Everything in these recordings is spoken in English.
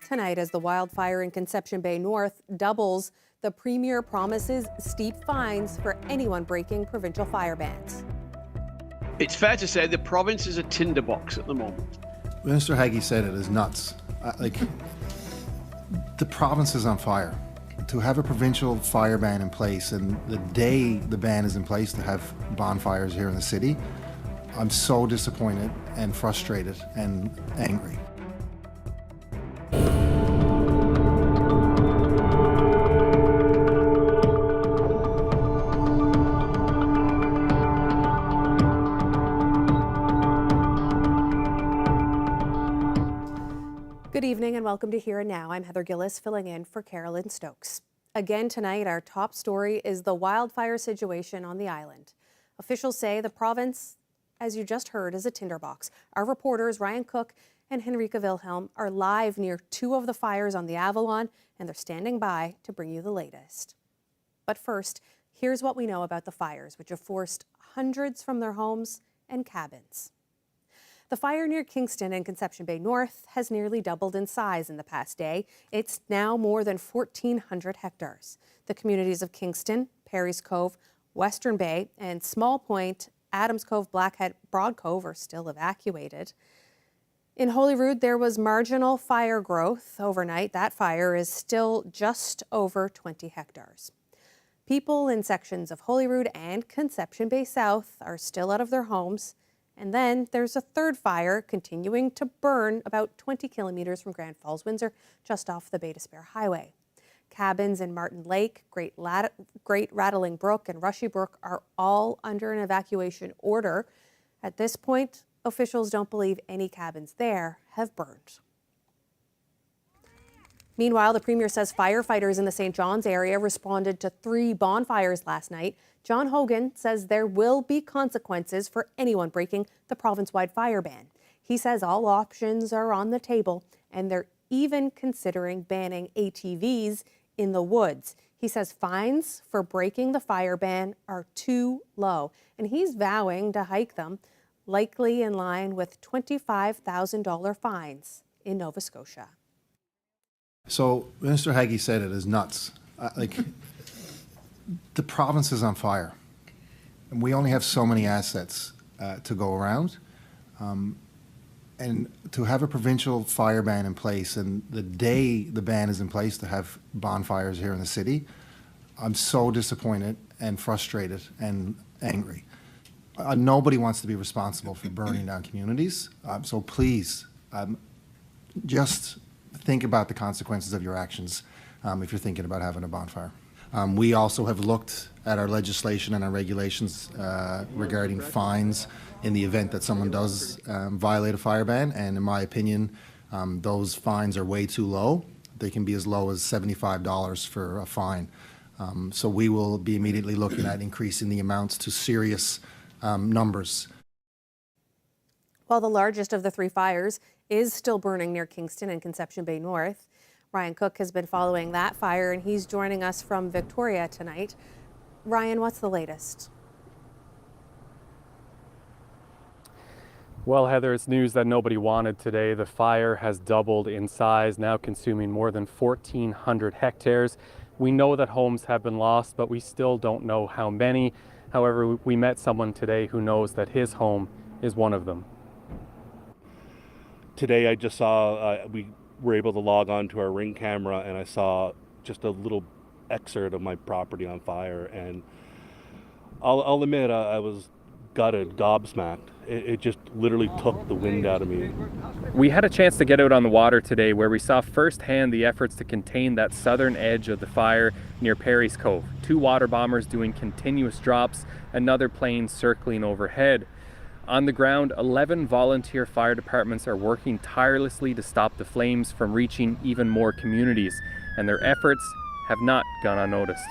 Tonight, as the wildfire in Conception Bay North doubles, the Premier promises steep fines for anyone breaking provincial fire bans. It's fair to say the province is a tinderbox at the moment. Minister Haggie said it is nuts. The province is on fire. To have a provincial fire ban in place, and the day the ban is in place to have bonfires here in the city, I'm so disappointed and frustrated and angry. Good evening and welcome to Here and Now. I'm Heather Gillis, filling in for Carolyn Stokes. Again tonight, our top story is the wildfire situation on the island. Officials say the province, as you just heard, is a tinderbox. Our reporters Ryan Cook and Henrika Wilhelm are live near two of the fires on the Avalon, and they're standing by to bring you the latest. But first, here's what we know about the fires, which have forced hundreds from their homes and cabins. The fire near Kingston and Conception Bay North has nearly doubled in size in the past day. It's now more than 1,400 hectares. The communities of Kingston, Perry's Cove, Western Bay, and Small Point, Adams Cove, Blackhead, Broad Cove are still evacuated. In Holyrood, there was marginal fire growth overnight. That fire is still just over 20 hectares. People in sections of Holyrood and Conception Bay South are still out of their homes. And then there's a third fire continuing to burn about 20 kilometers from Grand Falls, Windsor, just off the Bay d'Espoir Highway. Cabins in Martin Lake, Great Rattling Brook, and Rushy Brook are all under an evacuation order. At this point, officials don't believe any cabins there have burned. Meanwhile, the Premier says firefighters in the St. John's area responded to 3 bonfires last night. John Hogan says there will be consequences for anyone breaking the province-wide fire ban. He says all options are on the table, and they're even considering banning ATVs in the woods. He says fines for breaking the fire ban are too low, and he's vowing to hike them, likely in line with $25,000 fines in Nova Scotia. So Minister Haggie said it is nuts. The province is on fire, and we only have so many assets to go around. And to have a provincial fire ban in place, and the day the ban is in place to have bonfires here in the city, I'm so disappointed and frustrated and angry. Nobody wants to be responsible for burning down communities. So please, just think about the consequences of your actions if you're thinking about having a bonfire. We also have looked at our legislation and our regulations regarding fines in the event that someone does violate a fire ban, and in my opinion, those fines are way too low. They can be as low as $75 for a fine. So we will be immediately looking at increasing the amounts to serious numbers. While the largest of the 3 fires is still burning near Kingston and Conception Bay North, Ryan Cook has been following that fire, and he's joining us from Victoria tonight. Ryan, what's the latest? Well, Heather, it's news that nobody wanted today. The fire has doubled in size, now consuming more than 1,400 hectares. We know that homes have been lost, but we still don't know how many. However, we met someone today who knows that his home is one of them. Today I just saw, we were able to log on to our Ring camera, and I saw just a little excerpt of my property on fire, and I'll admit I was gutted, gobsmacked. It just literally took the wind out of me. We had a chance to get out on the water today, where we saw firsthand the efforts to contain that southern edge of the fire near Perry's Cove. 2 water bombers doing continuous drops, another plane circling overhead. On the ground, 11 volunteer fire departments are working tirelessly to stop the flames from reaching even more communities, and their efforts have not gone unnoticed.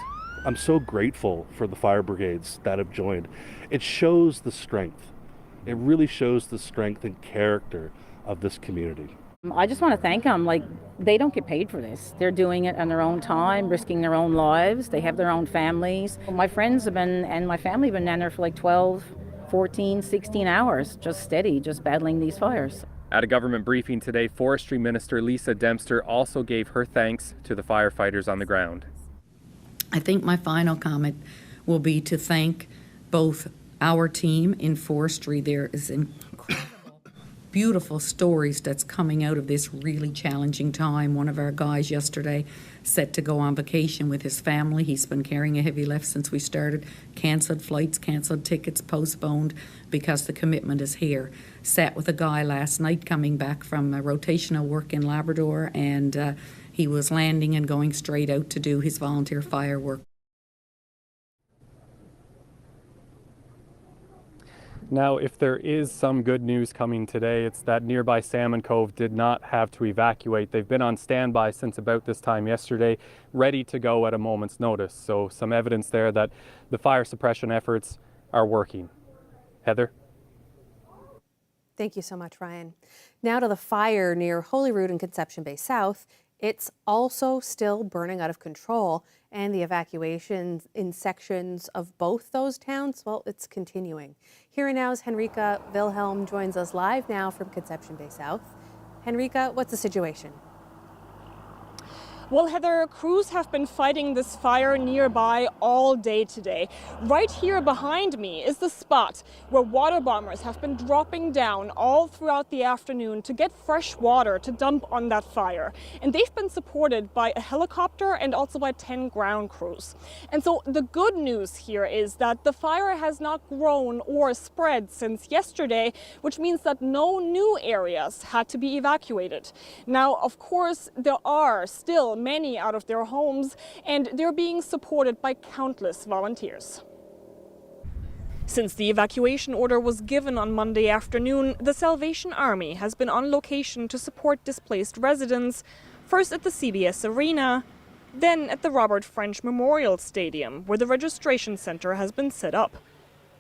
I'm so grateful for the fire brigades that have joined. It shows the strength. It really shows the strength and character of this community. I just want to thank them. They don't get paid for this. They're doing it on their own time, risking their own lives. They have their own families. My friends and my family have been down there for 12, 14, 16 hours, just steady, just battling these fires. At a government briefing today, Forestry Minister Lisa Dempster also gave her thanks to the firefighters on the ground. I think my final comment will be to thank both our team in forestry. There is incredible, beautiful stories that's coming out of this really challenging time. One of our guys yesterday set to go on vacation with his family. He's been carrying a heavy lift since we started. Cancelled flights, cancelled tickets, postponed because the commitment is here. Sat with a guy last night coming back from rotational work in Labrador, and he was landing and going straight out to do his volunteer fire work. Now, if there is some good news coming today, it's that nearby Salmon Cove did not have to evacuate. They've been on standby since about this time yesterday, ready to go at a moment's notice. So some evidence there that the fire suppression efforts are working. Heather? Thank you so much, Ryan. Now to the fire near Holyrood and Conception Bay South. It's also still burning out of control, and the evacuations in sections of both those towns, well, it's continuing. Here and now's Henrika Wilhelm joins us live now from Conception Bay South. Henrika, what's the situation? Well, Heather, crews have been fighting this fire nearby all day today. Right here behind me is the spot where water bombers have been dropping down all throughout the afternoon to get fresh water to dump on that fire. And they've been supported by a helicopter and also by 10 ground crews. And so the good news here is that the fire has not grown or spread since yesterday, which means that no new areas had to be evacuated. Now, of course, there are still many out of their homes, and they're being supported by countless volunteers. Since the evacuation order was given on Monday afternoon, the Salvation Army has been on location to support displaced residents, first at the CBS Arena, then at the Robert French Memorial Stadium, where the registration center has been set up.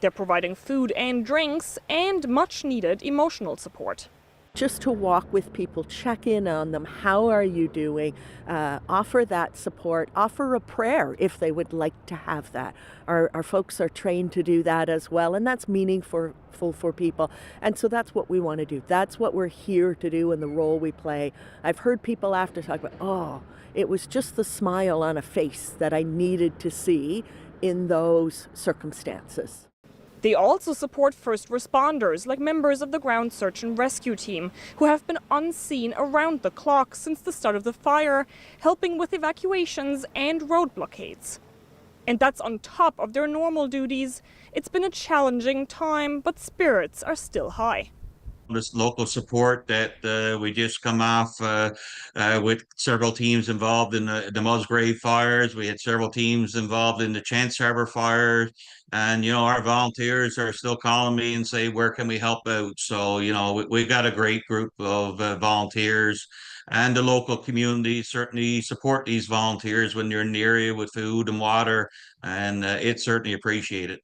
They're providing food and drinks and much-needed emotional support. Just to walk with people, check in on them. How are you doing? Offer that support. Offer a prayer if they would like to have that. Our folks are trained to do that as well, and that's meaningful for people. And so that's what we want to do. That's what we're here to do and the role we play. I've heard people after talk about, oh, it was just the smile on a face that I needed to see in those circumstances. They also support first responders, like members of the ground search and rescue team, who have been on scene around the clock since the start of the fire, helping with evacuations and road blockades. And that's on top of their normal duties. It's been a challenging time, but spirits are still high. This local support that we just come off with several teams involved in the Musgrave fires. We had several teams involved in the Chance Harbor fires. And, you know, our volunteers are still calling me and say, where can we help out? So, you know, we've got a great group of volunteers, and the local community certainly support these volunteers when they're in the area with food and water, and it's certainly appreciated.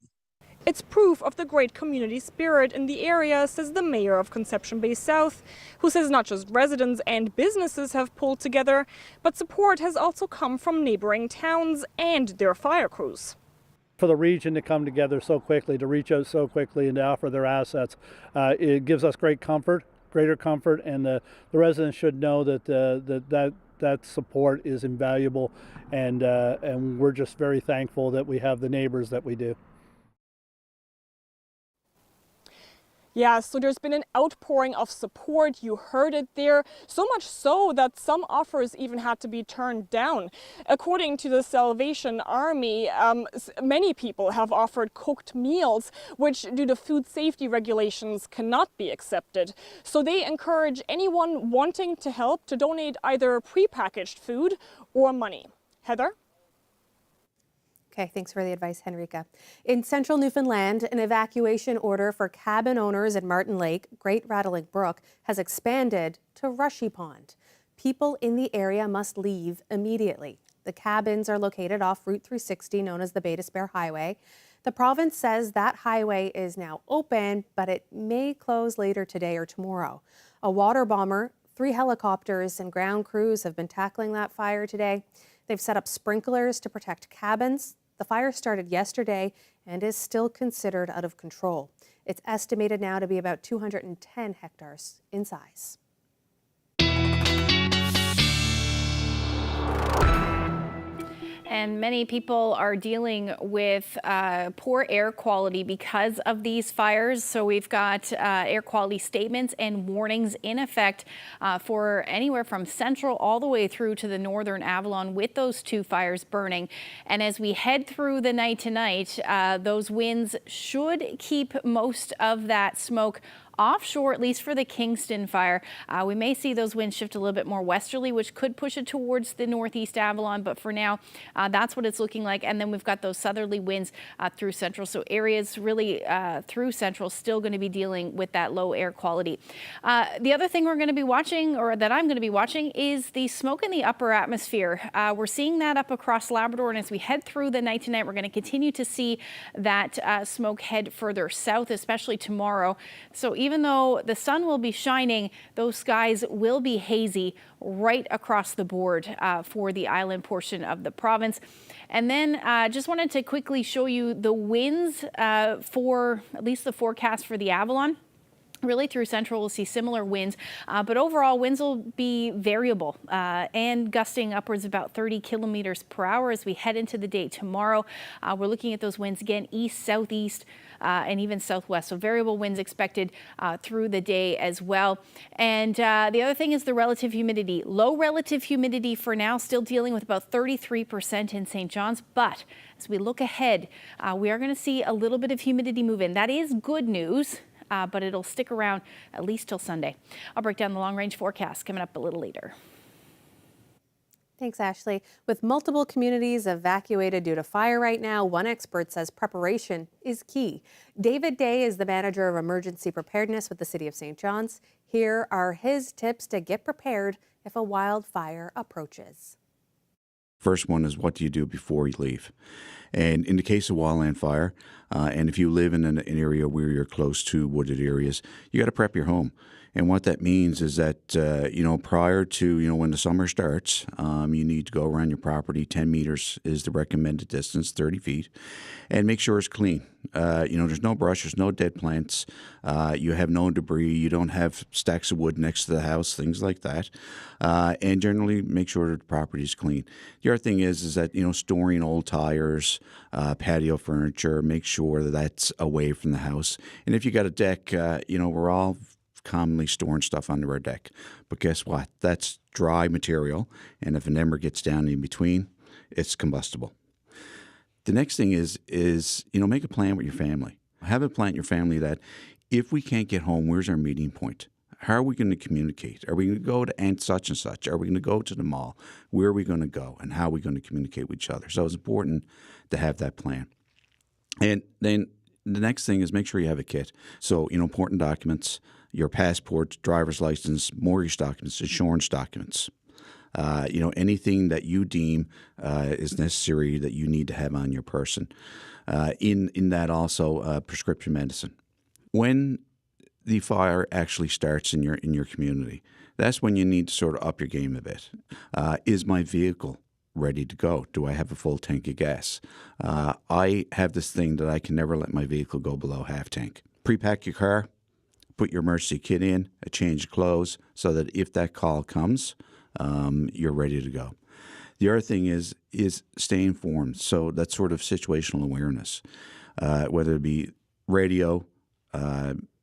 It's proof of the great community spirit in the area, says the mayor of Conception Bay South, who says not just residents and businesses have pulled together, but support has also come from neighboring towns and their fire crews. For the region to come together so quickly, to reach out so quickly and to offer their assets, it gives us greater comfort, and the residents should know that that support is invaluable, and we're just very thankful that we have the neighbors that we do. Yeah, so there's been an outpouring of support. You heard it there. So much so that some offers even had to be turned down. According to the Salvation Army, many people have offered cooked meals, which due to food safety regulations cannot be accepted. So they encourage anyone wanting to help to donate either prepackaged food or money. Heather? Okay, thanks for the advice, Henrika. In central Newfoundland, an evacuation order for cabin owners at Martin Lake, Great Rattling Brook, has expanded to Rushy Pond. People in the area must leave immediately. The cabins are located off Route 360, known as the Bay d'Espoir Highway. The province says that highway is now open, but it may close later today or tomorrow. A water bomber, 3 helicopters, and ground crews have been tackling that fire today. They've set up sprinklers to protect cabins. The fire started yesterday and is still considered out of control. It's estimated now to be about 210 hectares in size. And many people are dealing with poor air quality because of these fires. So we've got air quality statements and warnings in effect for anywhere from central all the way through to the northern Avalon with those 2 fires burning. And as we head through the night tonight, those winds should keep most of that smoke offshore, at least for the Kingston fire. We may see those winds shift a little bit more westerly, which could push it towards the northeast Avalon. But for now, that's what it's looking like. And then we've got those southerly winds through central. So areas really through central still going to be dealing with that low air quality. The other thing we're going to be watching, or that I'm going to be watching, is the smoke in the upper atmosphere. We're seeing that up across Labrador. And as we head through the night tonight, we're going to continue to see that smoke head further south, especially tomorrow. So even though the sun will be shining, those skies will be hazy right across the board for the island portion of the province. And then just wanted to quickly show you the winds for at least the forecast for the Avalon. Really through central, we'll see similar winds, but overall winds will be variable and gusting upwards about 30 kilometers per hour as we head into the day tomorrow. We're looking at those winds again, east, southeast, and even southwest. So variable winds expected through the day as well. And the other thing is the relative humidity. Low relative humidity for now, still dealing with about 33% in St. John's. But as we look ahead, we are going to see a little bit of humidity move in. That is good news. But it'll stick around at least till Sunday. I'll break down the long-range forecast coming up a little later. Thanks, Ashley. With multiple communities evacuated due to fire right now, one expert says preparation is key. David Day is the manager of emergency preparedness with the City of St. John's. Here are his tips to get prepared if a wildfire approaches. First one is, what do you do before you leave? And in the case of wildland fire, and if you live in an area where you're close to wooded areas, you got to prep your home. And what that means is that, prior to, when the summer starts, you need to go around your property. 10 meters is the recommended distance, 30 feet, and make sure it's clean. There's no brush, there's no dead plants, you have no debris, you don't have stacks of wood next to the house, things like that. And generally make sure that the property is clean. The other thing is that, storing old tires, patio furniture, make sure that that's away from the house. And if you got a deck, we're all commonly storing stuff under our deck. But guess what? That's dry material, and if an ember gets down in between, it's combustible. The next thing is make a plan with your family. Have a plan with your family that if we can't get home, where's our meeting point? How are we going to communicate? Are we going to go to Aunt such and such? Are we going to go to the mall? Where are we going to go? And how are we going to communicate with each other? So it's important to have that plan. And then the next thing is make sure you have a kit. So, important documents, your passport, driver's license, mortgage documents, insurance documents. Anything that you deem is necessary that you need to have on your person. In that also prescription medicine. When the fire actually starts in your community, that's when you need to sort of up your game a bit. Is my vehicle ready to go? Do I have a full tank of gas? I have this thing that I can never let my vehicle go below half tank. Pre-pack your car, put your emergency kit in, a change of clothes, so that if that call comes, you're ready to go. The other thing is stay informed. So that's sort of situational awareness, whether it be radio,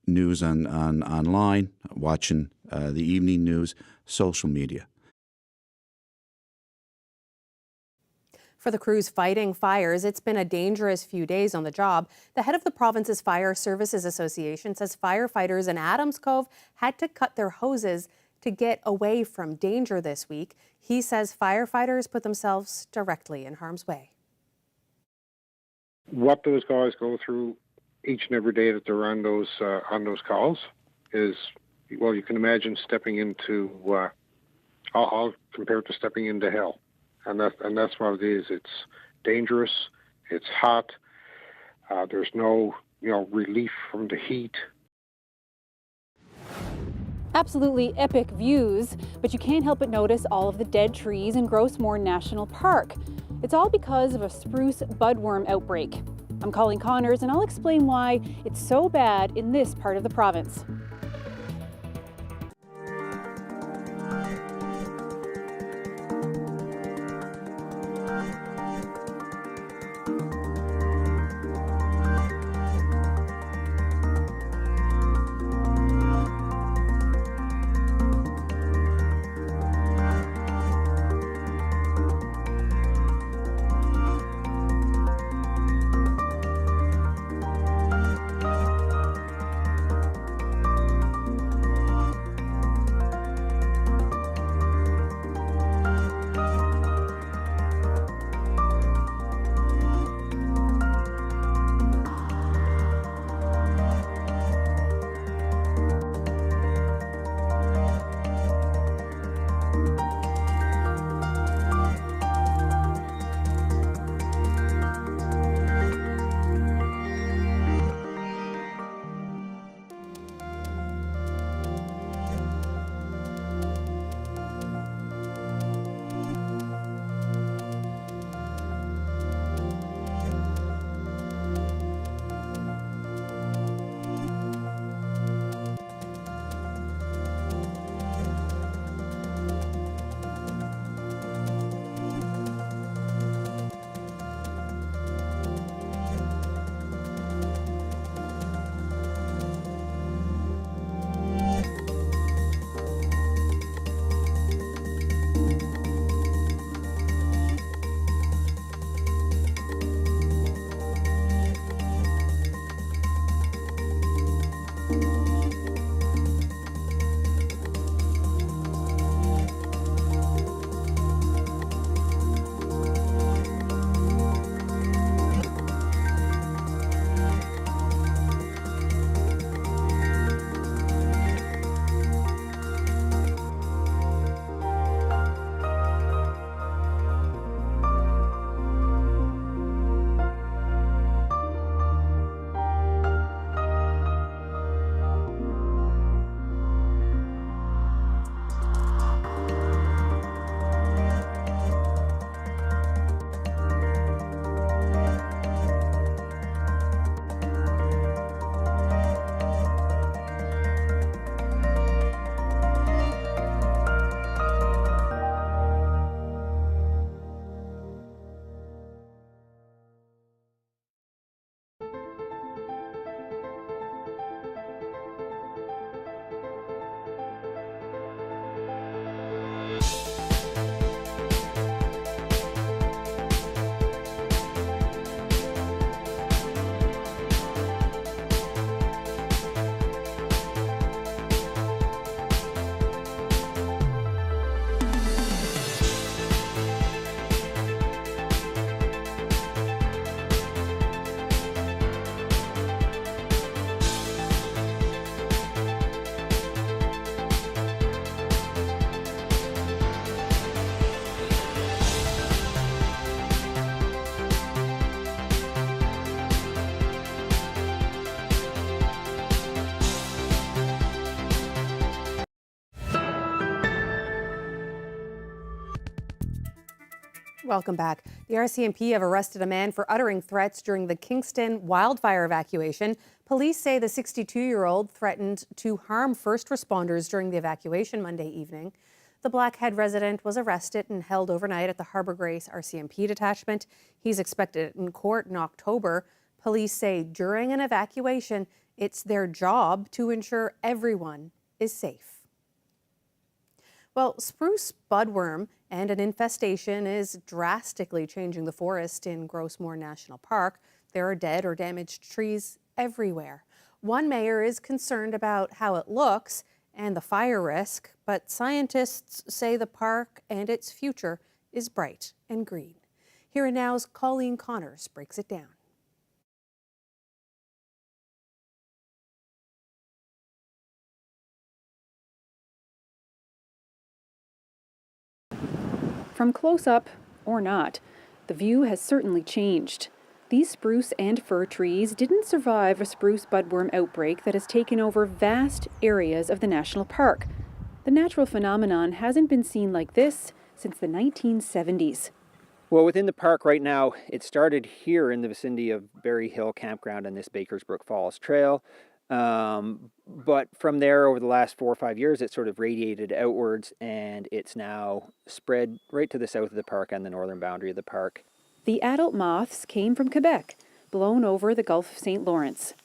news online, watching the evening news, social media. For the crews fighting fires, it's been a dangerous few days on the job. The head of the province's Fire Services Association says firefighters in Adams Cove had to cut their hoses to get away from danger this week. He says firefighters put themselves directly in harm's way. What those guys go through each and every day that they're on those calls is, well, you can imagine stepping into, I'll compare it to stepping into hell. And that's what it is. It's dangerous. It's hot. There's no, relief from the heat. Absolutely epic views, but you can't help but notice all of the dead trees in Gros Morne National Park. It's all because of a spruce budworm outbreak. I'm Colleen Connors, and I'll explain why it's so bad in this part of the province. Welcome back. The RCMP have arrested a man for uttering threats during the Kingston wildfire evacuation. Police say the 62-year-old threatened to harm first responders during the evacuation Monday evening. The Blackhead resident was arrested and held overnight at the Harbour Grace RCMP detachment. He's expected in court in October. Police say during an evacuation, it's their job to ensure everyone is safe. Well, spruce budworm and an infestation is drastically changing the forest in Gros Morne National Park. There are dead or damaged trees everywhere. One mayor is concerned about how it looks and the fire risk, but scientists say the park and its future is bright and green. Here and Now's Colleen Connors breaks it down. From close up, or not, the view has certainly changed. These spruce and fir trees didn't survive a spruce budworm outbreak that has taken over vast areas of the national park. The natural phenomenon hasn't been seen like this since the 1970s. Well, within the park right now, it started here in the vicinity of Berry Hill Campground and this Bakersbrook Falls Trail. But from there, over the last 4 or 5 years, it sort of radiated outwards, and it's now spread right to the south of the park and the northern boundary of the park. The adult moths came from Quebec, blown over the Gulf of St. Lawrence.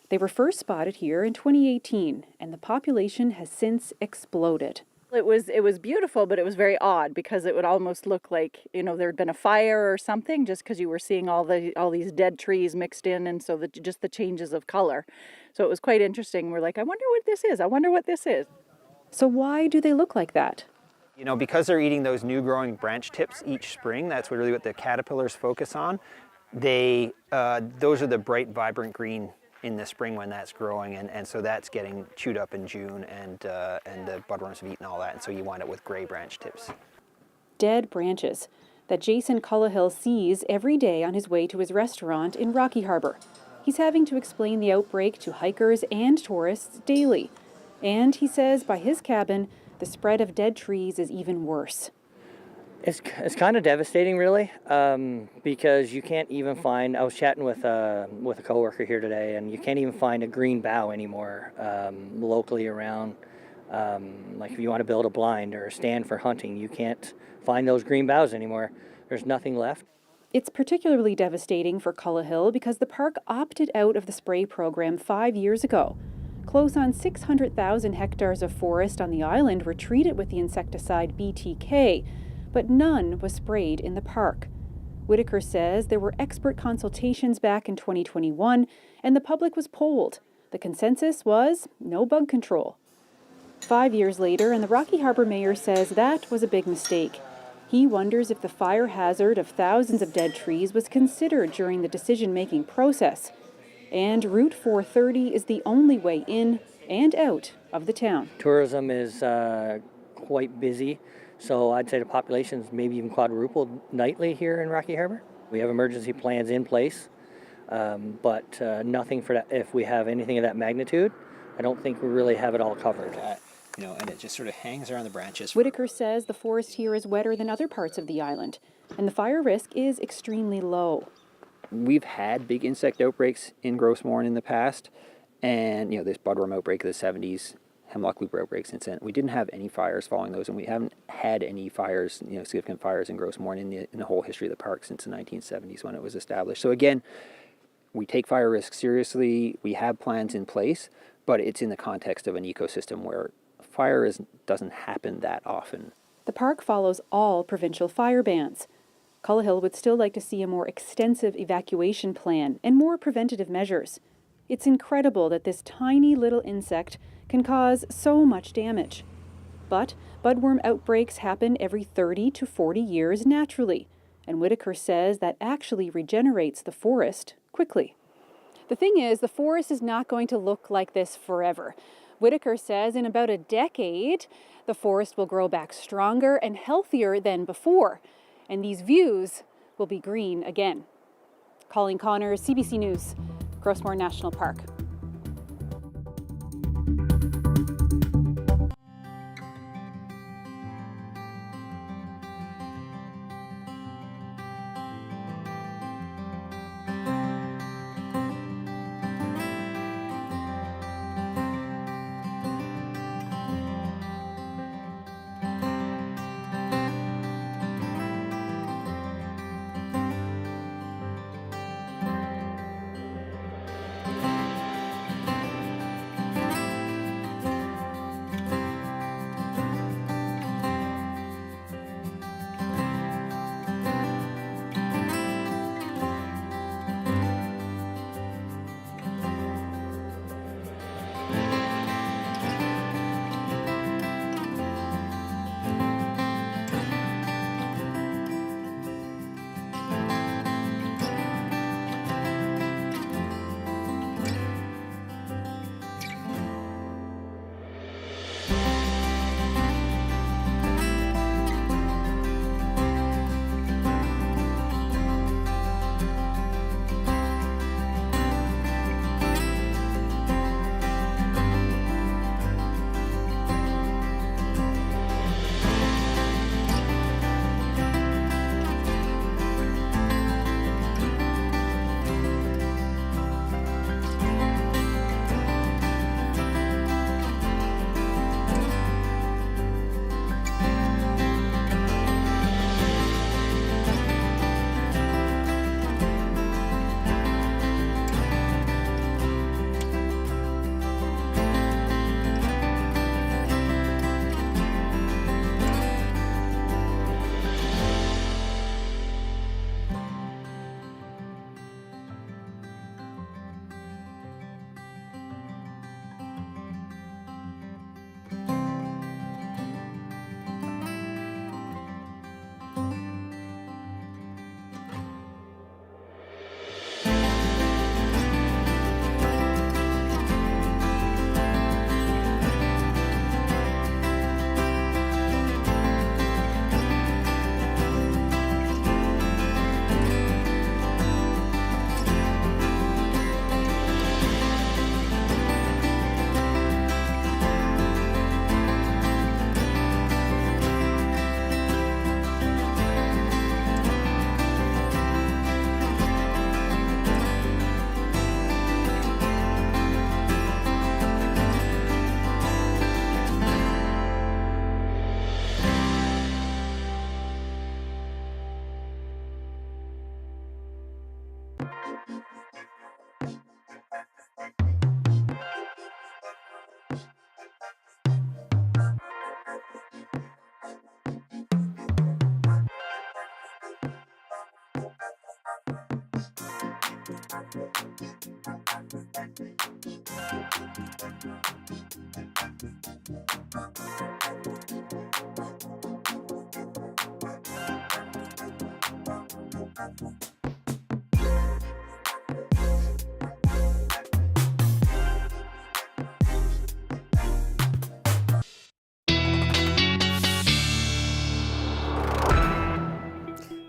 They were first spotted here in 2018, and the population has since exploded. It was beautiful, but it was very odd because it would almost look like, you know, there had been a fire or something, just because you were seeing all these dead trees mixed in, and so just the changes of color. So it was quite interesting. We're like, I wonder what this is. I wonder what this is. So why do they look like that? You know, because they're eating those new growing branch tips each spring, that's really what the caterpillars focus on. Those are the bright, vibrant green in the spring when that's growing, and so that's getting chewed up in June, and the budworms have eaten all that, and so you wind up with gray branch tips. Dead branches that Jason Cullihill sees every day on his way to his restaurant in Rocky Harbour. He's having to explain the outbreak to hikers and tourists daily. And he says by his cabin, the spread of dead trees is even worse. It's kind of devastating, really, because you can't even find. I was chatting with a coworker here today, and you can't even find a green bough anymore locally around. Like if you want to build a blind or a stand for hunting, you can't find those green boughs anymore. There's nothing left. It's particularly devastating for Cullihill because the park opted out of the spray program 5 years ago. Close on 600,000 hectares of forest on the island were treated with the insecticide BTK, but none was sprayed in the park. Whitaker says there were expert consultations back in 2021, and the public was polled. The consensus was no bug control. 5 years later, and the Rocky Harbour mayor says that was a big mistake. He wonders if the fire hazard of thousands of dead trees was considered during the decision-making process. And Route 430 is the only way in and out of the town. Tourism is quite busy, so I'd say the population's maybe even quadrupled nightly here in Rocky Harbour. We have emergency plans in place, but nothing for that. If we have anything of that magnitude, I don't think we really have it all covered. And it just sort of hangs around the branches. Whitaker says the forest here is wetter than other parts of the island, and the fire risk is extremely low. We've had big insect outbreaks in Gros Morne in the past, and this budworm outbreak of the 70s, hemlock looper outbreak since then. We didn't have any fires following those, and we haven't had any fires, significant fires in Gros Morne in the whole history of the park since the 1970s when it was established. So again, we take fire risk seriously. We have plans in place, but it's in the context of an ecosystem where fire doesn't happen that often. The park follows all provincial fire bans. Cullihill would still like to see a more extensive evacuation plan and more preventative measures. It's incredible that this tiny little insect can cause so much damage. But budworm outbreaks happen every 30 to 40 years naturally, and Whitaker says that actually regenerates the forest quickly. The thing is, the forest is not going to look like this forever. Whitaker says in about a decade, the forest will grow back stronger and healthier than before, and these views will be green again. Colleen Connors, CBC News, Gros Morne National Park.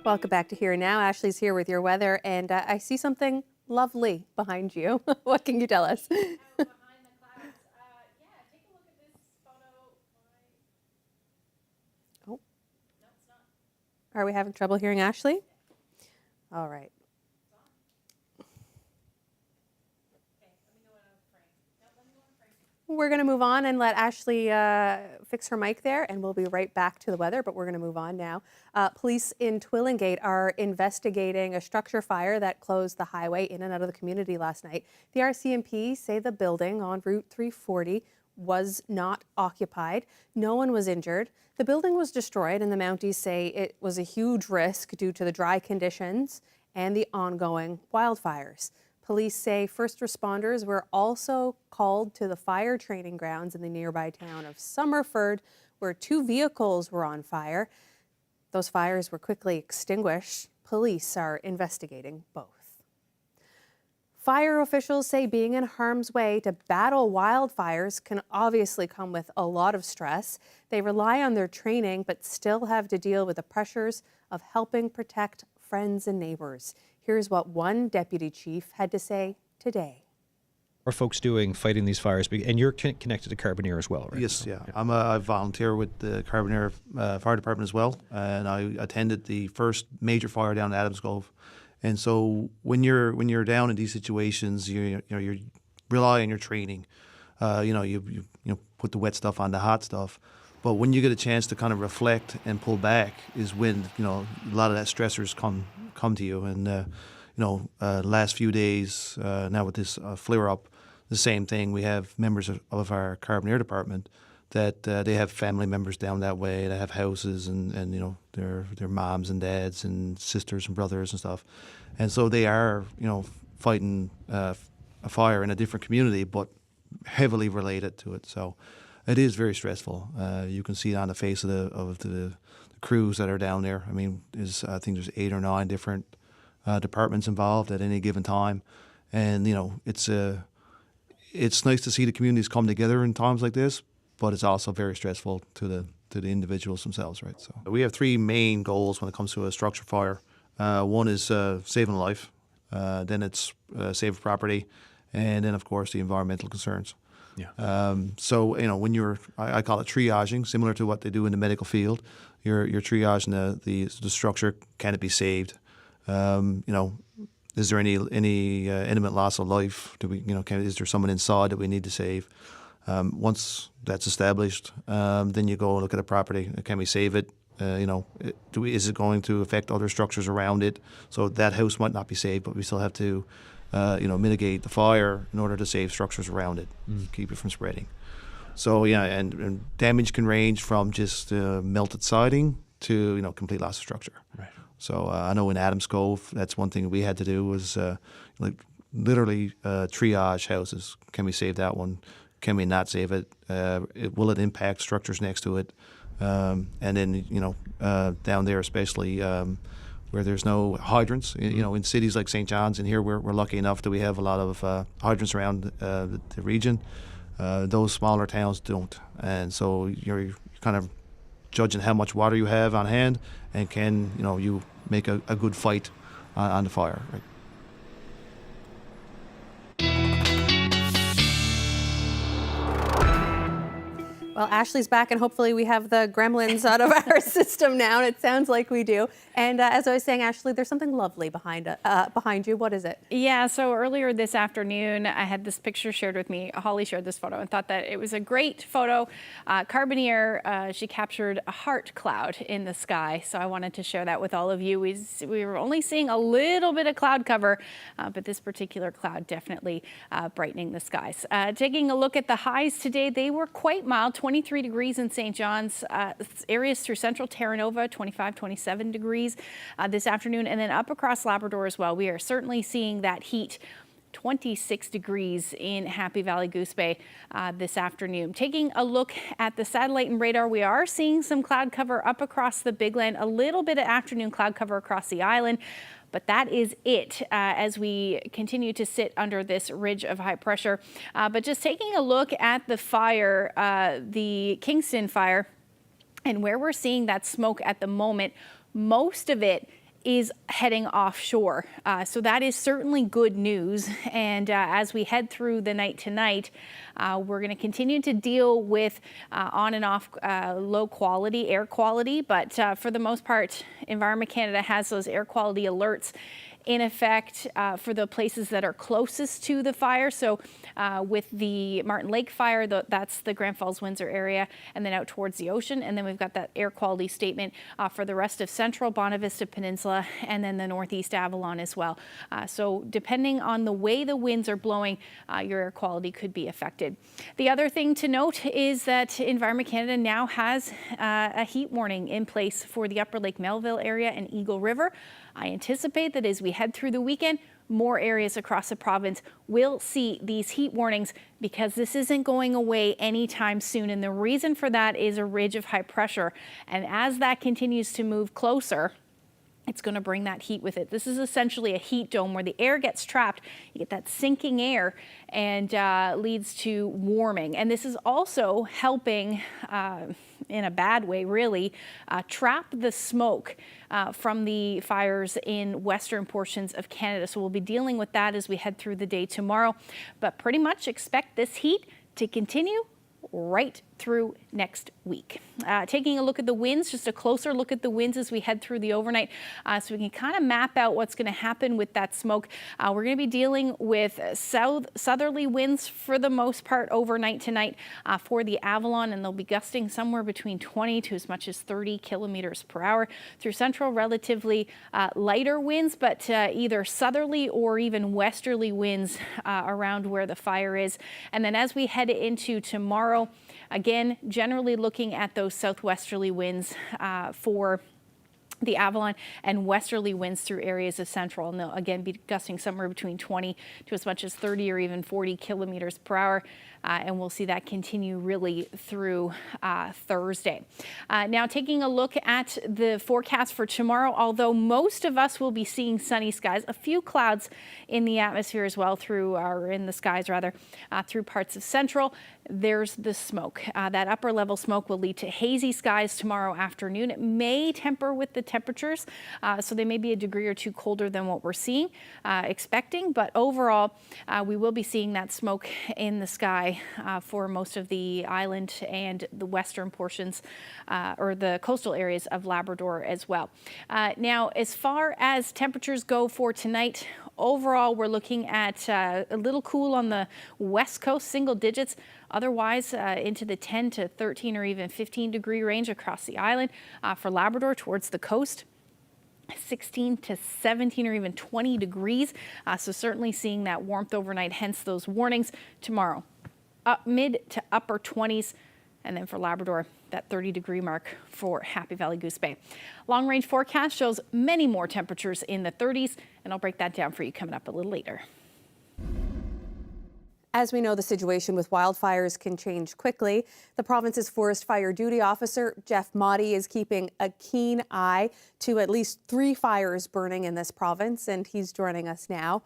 Welcome back to Here and Now. Ashley's here with your weather, and I see something lovely behind you. What can you tell us? Oh. Are we having trouble hearing Ashley? All right. We're going to move on and let Ashley fix her mic there, and we'll be right back to the weather, but we're going to move on now. Police in Twillingate are investigating a structure fire that closed the highway in and out of the community last night. The RCMP say the building on Route 340 was not occupied. No one was injured. The building was destroyed, and the Mounties say it was a huge risk due to the dry conditions and the ongoing wildfires. Police say first responders were also called to the fire training grounds in the nearby town of Summerford, where 2 vehicles were on fire. Those fires were quickly extinguished. Police are investigating both. Fire officials say being in harm's way to battle wildfires can obviously come with a lot of stress. They rely on their training, but still have to deal with the pressures of helping protect friends and neighbors. Here's what one deputy chief had to say today. What are folks doing fighting these fires? And you're connected to Carbonear as well, right? Yes, yeah. I volunteer with the Carbonear Fire Department as well, and I attended the first major fire down at Adams Cove. And so when you're down in these situations, you rely on your training. You put the wet stuff on the hot stuff. But when you get a chance to kind of reflect and pull back is when, a lot of that stressors come to you. And, last few days, now with this flare-up, the same thing. We have members of our Carbonear department that they have family members down that way. They have houses and their moms and dads and sisters and brothers and stuff. And so they are, fighting a fire in a different community, but heavily related to it. So it is very stressful. You can see it on the face of the crews that are down there. I mean, I think there's 8 or 9 different departments involved at any given time, and it's nice to see the communities come together in times like this. But it's also very stressful to the individuals themselves, right? So we have 3 main goals when it comes to a structure fire. One is saving life, then it's save property, and then of course the environmental concerns. Yeah. So when I call it triaging, similar to what they do in the medical field. You're triaging the structure. Can it be saved? Is there any imminent loss of life? Is there someone inside that we need to save? Once that's established, then you go and look at a property. Can we save it? Is it going to affect other structures around it? So that house might not be saved, but we still have to, mitigate the fire in order to save structures around it, keep it from spreading. So yeah, and damage can range from just melted siding to complete loss of structure. Right. So I know in Adams Cove, that's one thing we had to do was literally triage houses. Can we save that one? Can we not save it? Will it impact structures next to it? And then down there especially where there's no hydrants. In cities like St. John's and here we're lucky enough that we have a lot of hydrants around the region. Those smaller towns don't, and so you're kind of judging how much water you have on hand and can you make a good fight on the fire. Right? Well, Ashley's back, and hopefully we have the gremlins out of our system now, and it sounds like we do. And as I was saying, Ashley, there's something lovely behind you. What is it? Yeah, so earlier this afternoon, I had this picture shared with me. Holly shared this photo and thought that it was a great photo. Carbonear, she captured a heart cloud in the sky, so I wanted to share that with all of you. We were only seeing a little bit of cloud cover, but this particular cloud definitely brightening the skies. Taking a look at the highs today, they were quite mild. 23 degrees in St. John's, areas through central Terra Nova, 25, 27 degrees this afternoon, and then up across Labrador as well. We are certainly seeing that heat. 26 degrees in Happy Valley Goose Bay this afternoon. Taking a look at the satellite and radar, we are seeing some cloud cover up across the Big Land, a little bit of afternoon cloud cover across the island. But that is it as we continue to sit under this ridge of high pressure. But just taking a look at the fire, the Kingston fire, and where we're seeing that smoke at the moment, most of it is heading offshore. So that is certainly good news. And as we head through the night tonight, we're going to continue to deal with on and off low quality air quality. But for the most part, Environment Canada has those air quality alerts in effect for the places that are closest to the fire. So with the Martin Lake fire, that's the Grand Falls, Windsor area, and then out towards the ocean. And then we've got that air quality statement for the rest of central Bonavista Peninsula and then the northeast Avalon as well. So depending on the way the winds are blowing, your air quality could be affected. The other thing to note is that Environment Canada now has a heat warning in place for the Upper Lake Melville area and Eagle River. I anticipate that as we head through the weekend, more areas across the province will see these heat warnings because this isn't going away anytime soon. And the reason for that is a ridge of high pressure. And as that continues to move closer, it's going to bring that heat with it. This is essentially a heat dome where the air gets trapped. You get that sinking air and leads to warming. And this is also helping, in a bad way really, trap the smoke from the fires in western portions of Canada. So we'll be dealing with that as we head through the day tomorrow. But pretty much expect this heat to continue right through next week. Taking a look at the winds, just a closer look at the winds as we head through the overnight so we can kind of map out what's going to happen with that smoke. We're going to be dealing with southerly winds for the most part overnight tonight for the Avalon, and they'll be gusting somewhere between 20 to as much as 30 kilometers per hour. Through central, relatively lighter winds, but either southerly or even westerly winds around where the fire is. And then as we head into tomorrow, again, generally looking at those southwesterly winds for the Avalon and westerly winds through areas of central. And they'll again be gusting somewhere between 20 to as much as 30 or even 40 kilometers per hour. And we'll see that continue really through Thursday. Now taking a look at the forecast for tomorrow, although most of us will be seeing sunny skies, a few clouds in the atmosphere as well through, or in the skies rather, through parts of central. There's the smoke. That upper level smoke will lead to hazy skies tomorrow afternoon. It may temper with the temperatures, so they may be a degree or two colder than what we're expecting, but overall we will be seeing that smoke in the sky for most of the island and the western portions or the coastal areas of Labrador as well. Now, as far as temperatures go for tonight, overall we're looking at a little cool on the west coast, single digits. Otherwise, into the 10 to 13 or even 15 degree range across the island. For Labrador towards the coast, 16 to 17 or even 20 degrees. So certainly seeing that warmth overnight, hence those warnings. Tomorrow, up mid to upper 20s. And then for Labrador, that 30 degree mark for Happy Valley Goose Bay. Long range forecast shows many more temperatures in the 30s, and I'll break that down for you coming up a little later. As we know, the situation with wildfires can change quickly. The province's Forest Fire Duty Officer, Jeff Motti, is keeping a keen eye to at least 3 fires burning in this province, and he's joining us now.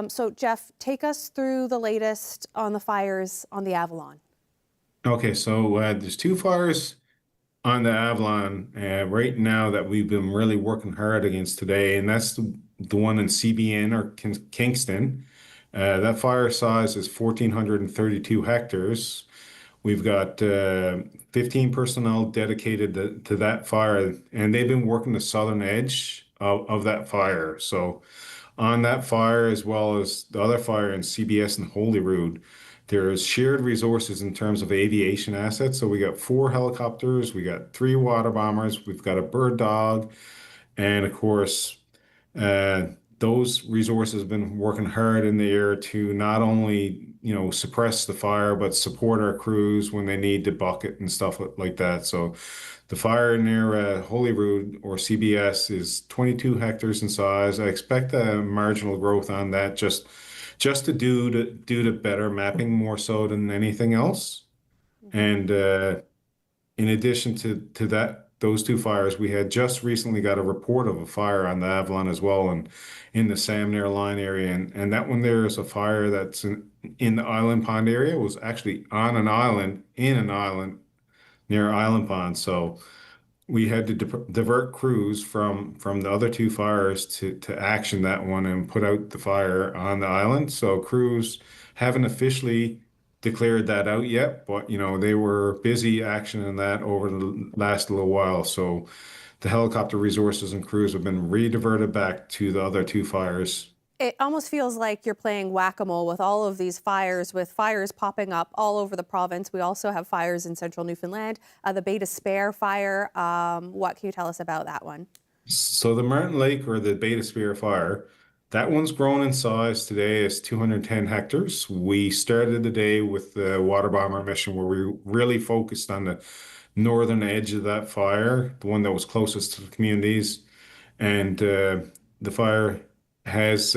So, Jeff, take us through the latest on the fires on the Avalon. Okay, so there's 2 fires on the Avalon right now that we've been really working hard against today, and that's the one in CBN or Kingston. That fire size is 1,432 hectares. We've got 15 personnel dedicated to that fire, and they've been working the southern edge of that fire. So on that fire, as well as the other fire in CBS and Holyrood, there's shared resources in terms of aviation assets. So we got 4 helicopters, we got 3 water bombers, we've got a bird dog, and of course, those resources have been working hard in the air to not only, suppress the fire, but support our crews when they need to bucket and stuff like that. So the fire near Holyrood or CBS is 22 hectares in size. I expect a marginal growth on that just to do to better mapping more so than anything else. And in addition to those two fires, we had just recently got a report of a fire on the Avalon as well, and in the Samnare Line area. And that one there is a fire that's in the Island Pond area. It was actually on an island, in an island near Island Pond. So we had to divert crews from the other two fires to action that one and put out the fire on the island. So crews haven't officially declared that out yet, but they were busy actioning that over the last little while. So the helicopter resources and crews have been re-diverted back to the other two fires. It almost feels like you're playing whack-a-mole with all of these fires, with fires popping up all over the province. We also have fires in central Newfoundland, the Bay d'Espoir fire. What can you tell us about that one? So the Martin Lake or the Bay d'Espoir fire, that one's grown in size today. It's 210 hectares. We started the day with the water bomber mission where we really focused on the northern edge of that fire, the one that was closest to the communities. And the fire has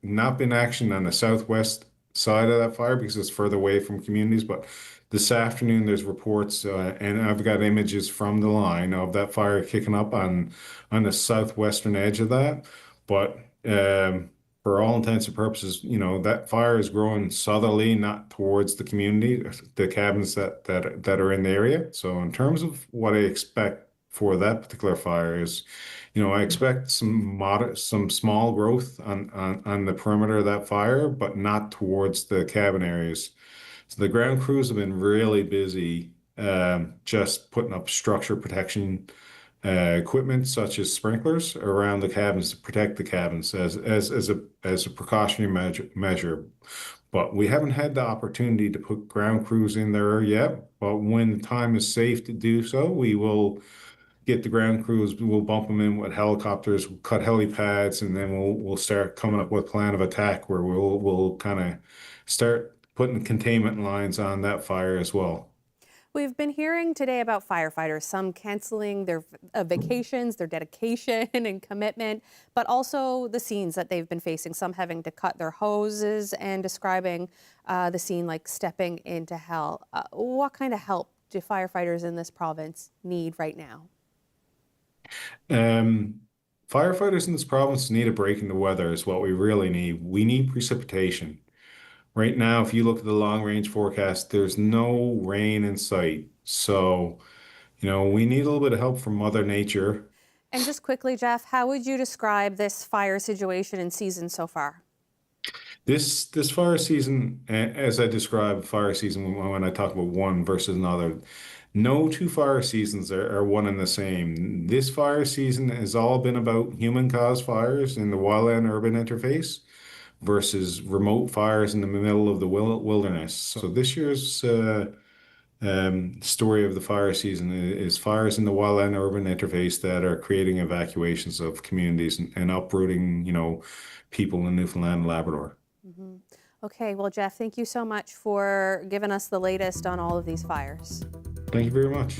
not been actioned on the southwest side of that fire because it's further away from communities. But this afternoon, there's reports, and I've got images from the line of that fire kicking up on the southwestern edge of that. But for all intents and purposes, that fire is growing southerly, not towards the community, the cabins that are in the area. So in terms of what I expect for that particular fire is, I expect some small growth on the perimeter of that fire, but not towards the cabin areas. So the ground crews have been really busy just putting up structure protection equipment such as sprinklers around the cabins to protect the cabins as a precautionary measure. But we haven't had the opportunity to put ground crews in there yet. But when the time is safe to do so, we will get the ground crews. We'll bump them in with helicopters, we'll cut helipads, and then we'll start coming up with a plan of attack where we'll kind of start putting containment lines on that fire as well. We've been hearing today about firefighters, some canceling their vacations, their dedication and commitment, but also the scenes that they've been facing, some having to cut their hoses and describing the scene like stepping into hell. What kind of help do firefighters in this province need right now? Firefighters in this province need a break in the weather is what we really need. We need precipitation. Right now, if you look at the long-range forecast, there's no rain in sight. So, we need a little bit of help from Mother Nature. And just quickly, Jeff, how would you describe this fire situation and season so far? This fire season, as I describe fire season when I talk about one versus another, no two fire seasons are one and the same. This fire season has all been about human-caused fires in the wildland-urban interface versus remote fires in the middle of the wilderness. So this year's story of the fire season is fires in the wildland-urban interface that are creating evacuations of communities and uprooting, people in Newfoundland and Labrador. Mm-hmm. Okay, well, Jeff, thank you so much for giving us the latest on all of these fires. Thank you very much.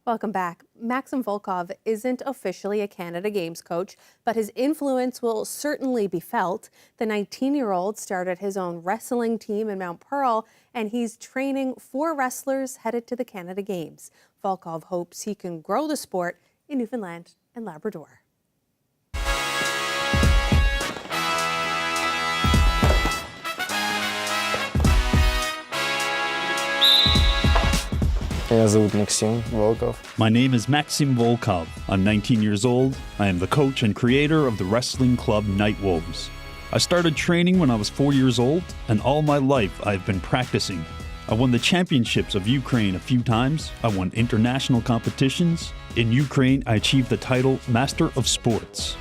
Welcome back. Maxim Volkov isn't officially a Canada Games coach, but his influence will certainly be felt. The 19-year-old started his own wrestling team in Mount Pearl, and he's training 4 wrestlers headed to the Canada Games. Volkov hopes he can grow the sport in Newfoundland and Labrador. My name is Maxim Volkov. I'm 19 years old. I am the coach and creator of the wrestling club Nightwolves. I started training when I was 4 years old, and all my life I've been practicing. I won the championships of Ukraine a few times. I won international competitions. In Ukraine, I achieved the title Master of Sports.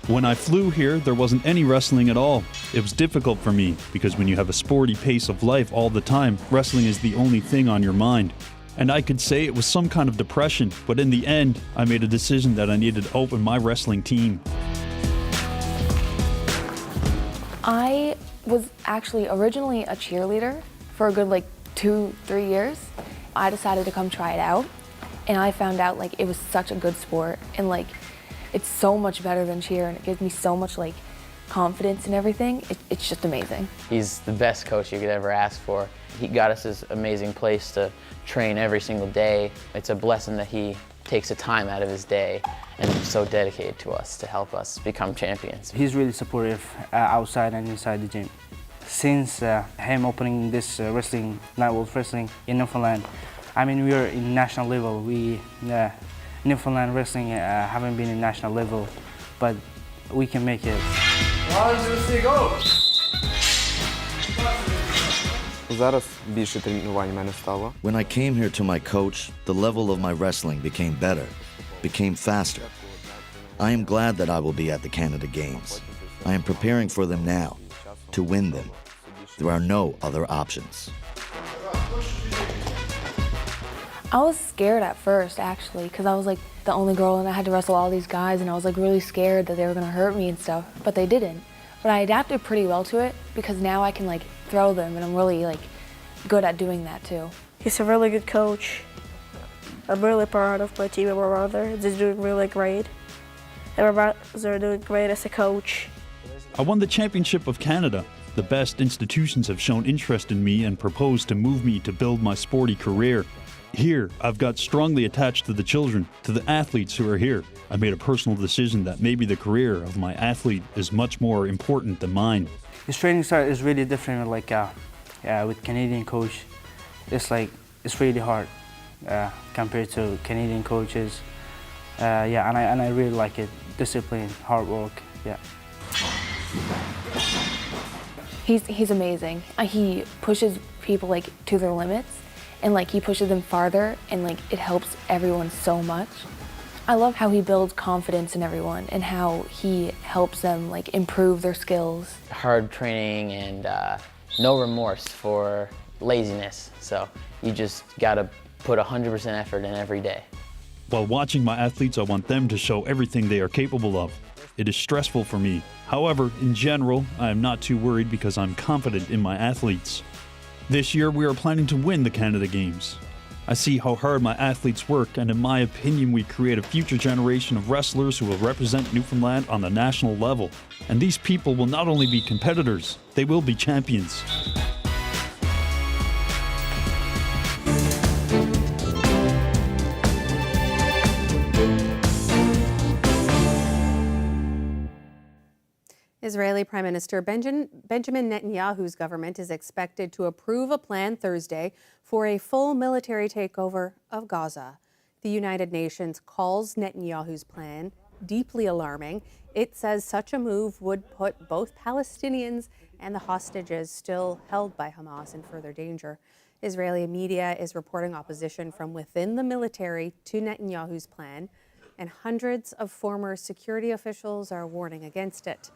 When I flew here, there wasn't any wrestling at all. It was difficult for me because when you have a sporty pace of life all the time, wrestling is the only thing on your mind. And I could say it was some kind of depression, but in the end, I made a decision that I needed to open my wrestling team. I was actually originally a cheerleader for a good 2-3 years. I decided to come try it out, and I found out it was such a good sport, and it's so much better than cheer, and it gives me so much confidence and everything. It's just amazing. He's the best coach you could ever ask for. He got us this amazing place to train every single day. It's a blessing that he takes the time out of his day and is so dedicated to us to help us become champions. He's really supportive outside and inside the gym. Since him opening this wrestling, Nightwolves Wrestling in Newfoundland, I mean, we are in national level. Newfoundland wrestling haven't been in national level, but we can make it. 1, 2, 3, go! When I came here to my coach, the level of my wrestling became better, became faster. I am glad that I will be at the Canada Games. I am preparing for them now, to win them. There are no other options. I was scared at first, actually, because I was the only girl and I had to wrestle all these guys, and I was really scared that they were going to hurt me and stuff, but they didn't. But I adapted pretty well to it because now I can throw them, and I'm really good at doing that too. He's a really good coach. I'm really proud of my team and my brother. They're doing really great. And my brothers are doing great as a coach. I won the Championship of Canada. The best institutions have shown interest in me and proposed to move me to build my sporty career. Here, I've got strongly attached to the children, to the athletes who are here. I made a personal decision that maybe the career of my athlete is much more important than mine. This training style is really different, like with Canadian coach. It's really hard compared to Canadian coaches. And I really like it. Discipline, hard work, yeah. He's amazing. He pushes people like to their limits, and like he pushes them farther, and like it helps everyone so much. I love how he builds confidence in everyone and how he helps them like improve their skills. Hard training and no remorse for laziness. So you just gotta put 100% effort in every day. While watching my athletes, I want them to show everything they are capable of. It is stressful for me. However, in general, I am not too worried because I'm confident in my athletes. This year, we are planning to win the Canada Games. I see how hard my athletes work, and in my opinion, we create a future generation of wrestlers who will represent Newfoundland on the national level. And these people will not only be competitors, they will be champions. Israeli Prime Minister Benjamin Netanyahu's government is expected to approve a plan Thursday for a full military takeover of Gaza. The United Nations calls Netanyahu's plan deeply alarming. It says such a move would put both Palestinians and the hostages still held by Hamas in further danger. Israeli media is reporting opposition from within the military to Netanyahu's plan, and hundreds of former security officials are warning against it.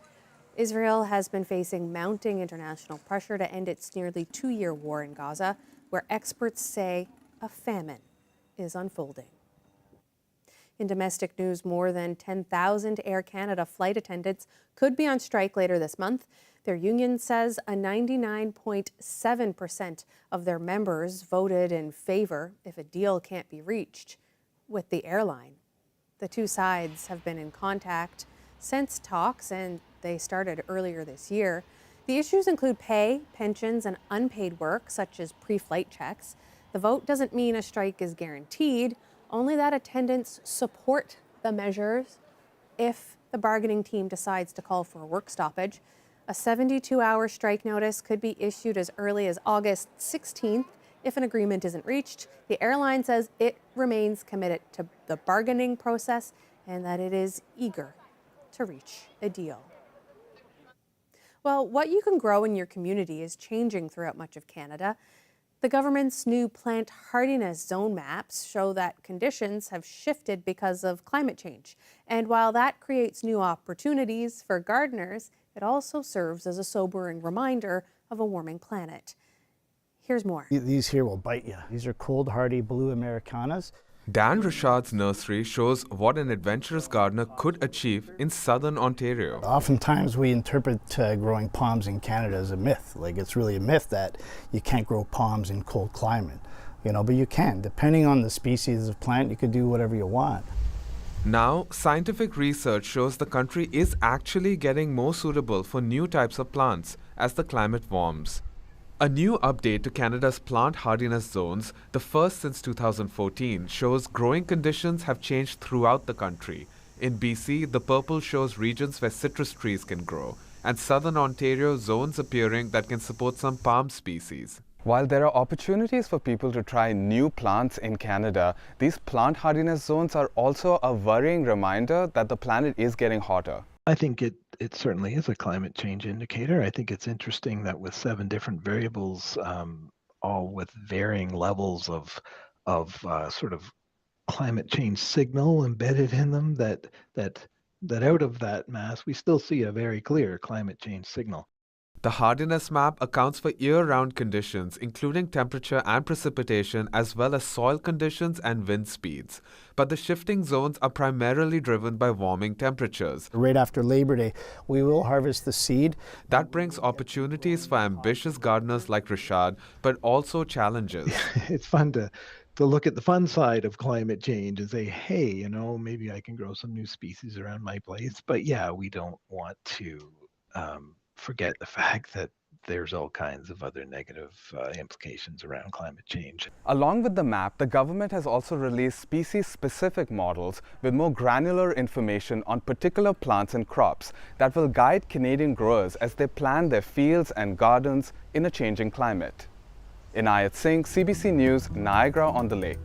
Israel has been facing mounting international pressure to end its nearly 2-year war in Gaza, where experts say a famine is unfolding. In domestic news, more than 10,000 Air Canada flight attendants could be on strike later this month. Their union says a 99.7% of their members voted in favor if a deal can't be reached with the airline. The two sides have been in contact since talks, and they started earlier this year. The issues include pay, pensions, and unpaid work, such as pre-flight checks. The vote doesn't mean a strike is guaranteed, only that attendants support the measures if the bargaining team decides to call for a work stoppage. A 72-hour strike notice could be issued as early as August 16th if an agreement isn't reached. The airline says it remains committed to the bargaining process and that it is eager to reach a deal. Well, what you can grow in your community is changing throughout much of Canada. The government's new plant hardiness zone maps show that conditions have shifted because of climate change. And while that creates new opportunities for gardeners, it also serves as a sobering reminder of a warming planet. Here's more. These here will bite you. These are cold hardy blue Americanas. Dan Rashad's nursery shows what an adventurous gardener could achieve in southern Ontario. Oftentimes we interpret growing palms in Canada as a myth. Like it's really a myth that you can't grow palms in cold climate. But you can. Depending on the species of plant, you could do whatever you want. Now, scientific research shows the country is actually getting more suitable for new types of plants as the climate warms. A new update to Canada's plant hardiness zones, the first since 2014, shows growing conditions have changed throughout the country. In BC, the purple shows regions where citrus trees can grow, and southern Ontario zones appearing that can support some palm species. While there are opportunities for people to try new plants in Canada, these plant hardiness zones are also a worrying reminder that the planet is getting hotter. I think it certainly is a climate change indicator. I think it's interesting that with 7 different variables, all with varying levels of sort of climate change signal embedded in them, that out of that mass, we still see a very clear climate change signal. The hardiness map accounts for year-round conditions, including temperature and precipitation, as well as soil conditions and wind speeds. But the shifting zones are primarily driven by warming temperatures. Right after Labor Day, we will harvest the seed. That brings opportunities for ambitious gardeners like Rashad, but also challenges. It's fun to look at the fun side of climate change and say, hey, maybe I can grow some new species around my place. But yeah, we don't want to forget the fact that there's all kinds of other negative implications around climate change. Along with the map, the government has also released species-specific models with more granular information on particular plants and crops that will guide Canadian growers as they plan their fields and gardens in a changing climate. Inayat Singh, CBC News, Niagara-on-the-Lake.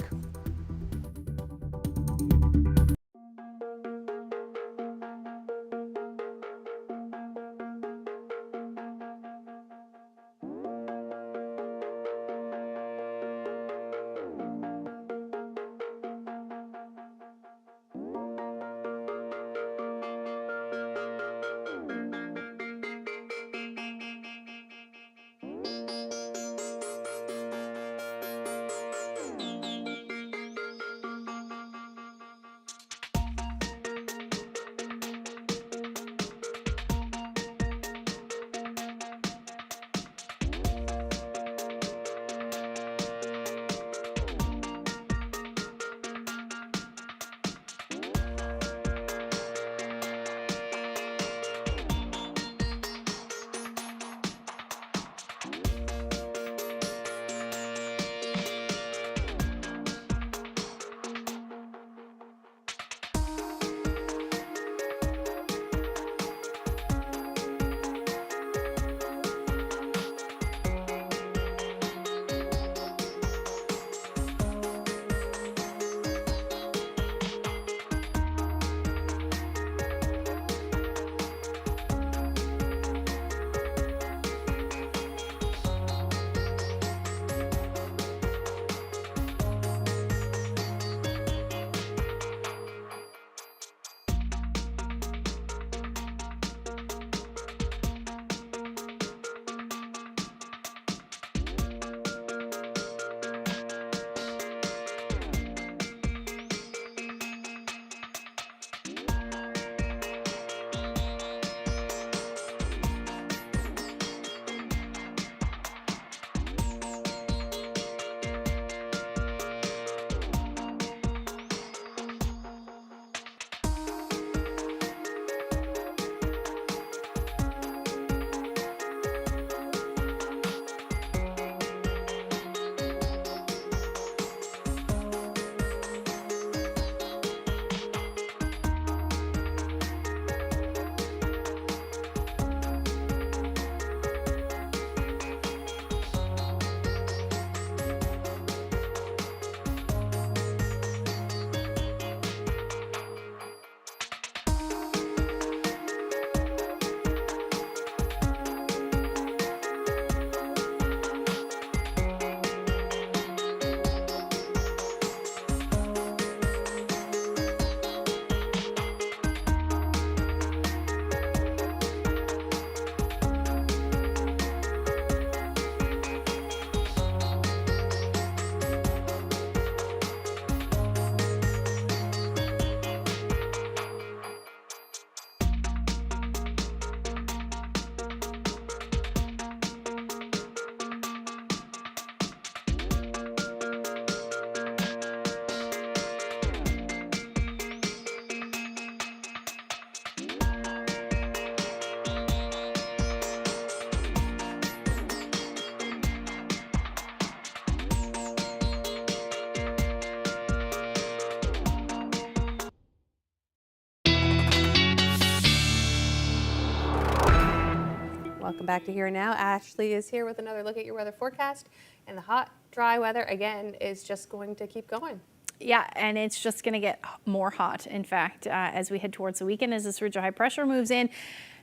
Welcome back to Here and Now. Ashley is here with another look at your weather forecast, and the hot, dry weather again is just going to keep going. Yeah, and it's just going to get more hot, in fact, as we head towards the weekend as this ridge of high pressure moves in.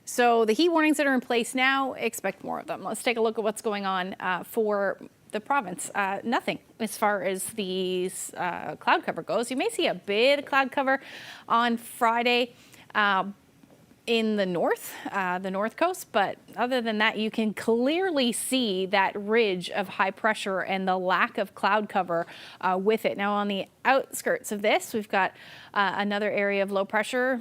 So the heat warnings that are in place now, expect more of them. Let's take a look at what's going on for the province. Nothing as far as the cloud cover goes. You may see a bit of cloud cover on Friday in the north coast, but other than that, you can clearly see that ridge of high pressure and the lack of cloud cover with it. Now on the outskirts of this, we've got another area of low pressure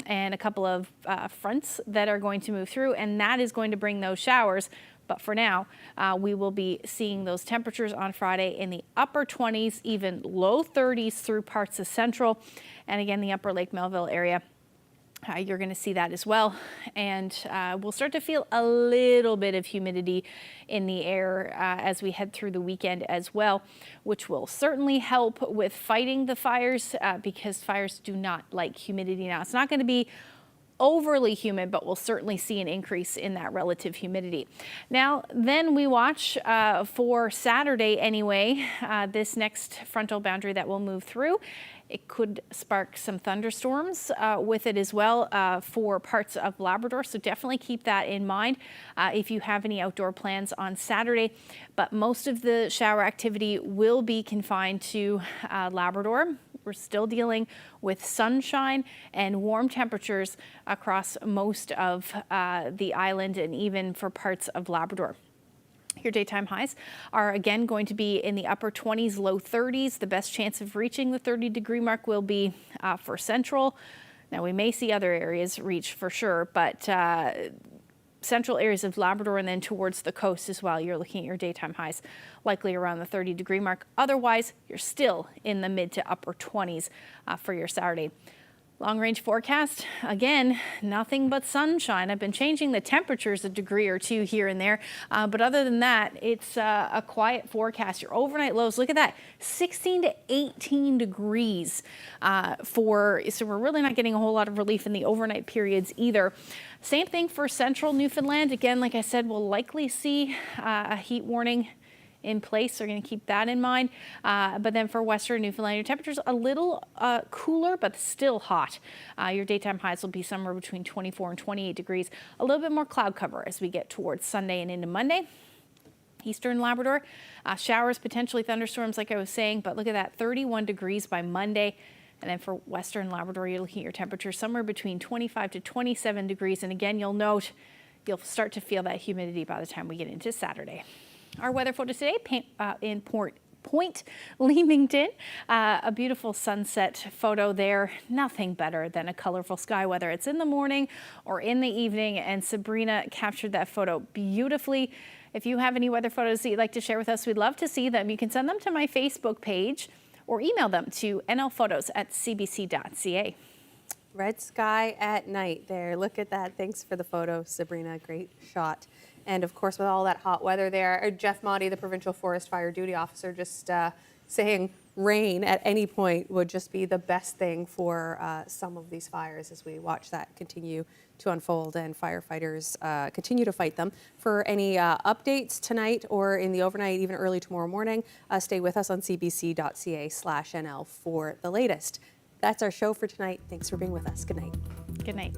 and a couple of fronts that are going to move through, and that is going to bring those showers. But for now, we will be seeing those temperatures on Friday in the upper 20s, even low 30s through parts of central, and again, the upper Lake Melville area You're going to see that as well. And we'll start to feel a little bit of humidity in the air as we head through the weekend as well, which will certainly help with fighting the fires because fires do not like humidity. Now, it's not going to be overly humid, but we'll certainly see an increase in that relative humidity. Now, then we watch for Saturday anyway, this next frontal boundary that will move through. It could spark some thunderstorms with it as well for parts of Labrador. So definitely keep that in mind if you have any outdoor plans on Saturday. But most of the shower activity will be confined to Labrador. We're still dealing with sunshine and warm temperatures across most of the island and even for parts of Labrador. Your daytime highs are again going to be in the upper 20s, low 30s. The best chance of reaching the 30-degree mark will be for central. Now, we may see other areas reach for sure, but central areas of Labrador and then towards the coast as well, you're looking at your daytime highs likely around the 30-degree mark. Otherwise, you're still in the mid to upper 20s for your Saturday. Long-range forecast, again, nothing but sunshine. I've been changing the temperatures a degree or two here and there, but other than that, it's a quiet forecast. Your overnight lows, look at that, 16 to 18 degrees so we're really not getting a whole lot of relief in the overnight periods either. Same thing for central Newfoundland. Again, like I said, we'll likely see a heat warning in place. So we're going to keep that in mind. But then for western Newfoundland, your temperature's a little cooler, but still hot. Your daytime highs will be somewhere between 24 and 28 degrees. A little bit more cloud cover as we get towards Sunday and into Monday. Eastern Labrador, showers, potentially thunderstorms, like I was saying, but look at that, 31 degrees by Monday. And then for western Labrador, you're looking at your temperature somewhere between 25 to 27 degrees. And again, you'll note, you'll start to feel that humidity by the time we get into Saturday. Our weather photo today in Point Leamington, a beautiful sunset photo there. Nothing better than a colorful sky, whether it's in the morning or in the evening, and Sabrina captured that photo beautifully. If you have any weather photos that you'd like to share with us, we'd love to see them. You can send them to my Facebook page or email them to nlphotos@cbc.ca. Red sky at night there. Look at that. Thanks for the photo, Sabrina. Great shot. And of course, with all that hot weather there, Jeff Motti, the Provincial Forest Fire Duty Officer, just saying rain at any point would just be the best thing for some of these fires as we watch that continue to unfold and firefighters continue to fight them. For any updates tonight or in the overnight, even early tomorrow morning, stay with us on cbc.ca/NL for the latest. That's our show for tonight. Thanks for being with us. Good night. Good night.